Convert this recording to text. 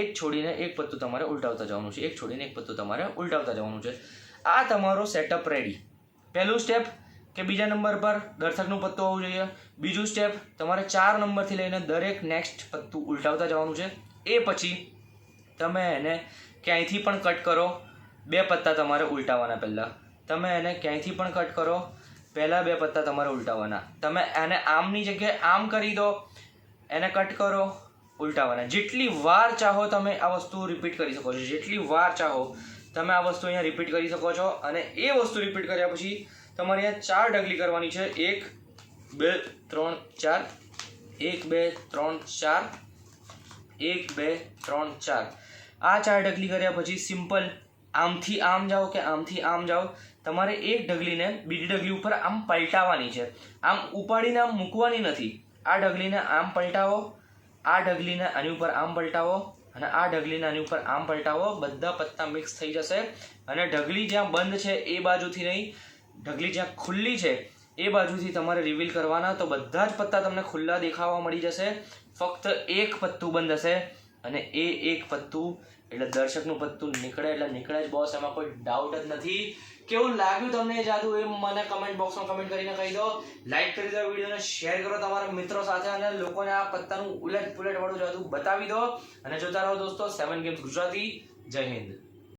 એક છોડીને એક પત્તું તમારે ઉલટાવતા જવાનું છે, એક છોડીને એક પત્તું તમારે ઉલટાવતા જવાનું છે. આ તમારો સેટઅપ રેડી. પહેલું સ્ટેપ કે બીજા નંબર પર દર્શકનું પત્તું હોવું જોઈએ. બીજું સ્ટેપ તમારે 4 નંબરથી લઈને દરેક નેક્સ્ટ પત્તું ઉલટાવતા જવાનું છે. એ પછી તમે એને ક્યાંયથી પણ કટ કરો, 2 પત્તા તમારે ઉલટાવવાના. પહેલાં તમે એને ક્યાંયથી પણ કટ કરો, પહેલાં 2 પત્તા તમારે ઉલટાવવાના. તમે એને આમની જગ્યાએ આમ કરી દો, એને કટ કરો, ઉલટાવવાના. જેટલી વાર ચાહો તમે આ વસ્તુ રિપીટ કરી શકો છો, જેટલી વાર ચાહો તમે આ વસ્તુ અહીંયા રિપીટ કરી શકો છો. અને એ વસ્તુ રિપીટ કર્યા પછી તમારે અહીંયા 4 ઢગલી કરવાની છે. 1 2 3 4, 1 2 3 4, 1 2 3 4. આ 4 ઢગલી કર્યા પછી સિમ્પલ આમથી આમ જાઓ કે આમથી આમ જાઓ. તમારે એક ઢગલીને બીજી ઢગલી ઉપર આમ પલટાવવાની છે. આમ ઉપાડીને આમ મૂકવાની નથી. આ ઢગલીને આમ પલટાવો, આ ઢગલીને આની ઉપર આમ પલટાવો અને આ ઢગલીને આની ઉપર આમ પલટાવો. બધા પત્તા મિક્સ થઈ જશે. અને ઢગલી જ્યાં બંધ છે એ બાજુથી નહીં, ઢગલી જ્યાં ખુલ્લી છે એ બાજુથી તમારે રિવીલ કરવાના. તો બધા જ પત્તા તમને ખુલ્લા દેખાવા મળી જશે. ફક્ત એક પત્તું બંધ હશે અને એ એક પત્તું એટલે દર્શકનું પત્તું નીકળે એટલે નીકળે જ બોસ. એમાં કોઈ ડાઉટ જ નથી. કેવું લાગ્યું તમને એ જાદુ એ મને કમેન્ટ બોક્સમાં કમેન્ટ કરીને કહી દો. લાઈક કરી દો વિડીયોને, શેર કરો તમારા મિત્રો સાથે અને લોકોને આ પત્તાનું ઉલટ પુલટ વાળું જાદુ બતાવી દો. અને જોતા રહો દોસ્તો 7 ગેમ્સ ગુજરાતી. જય હિન્દ.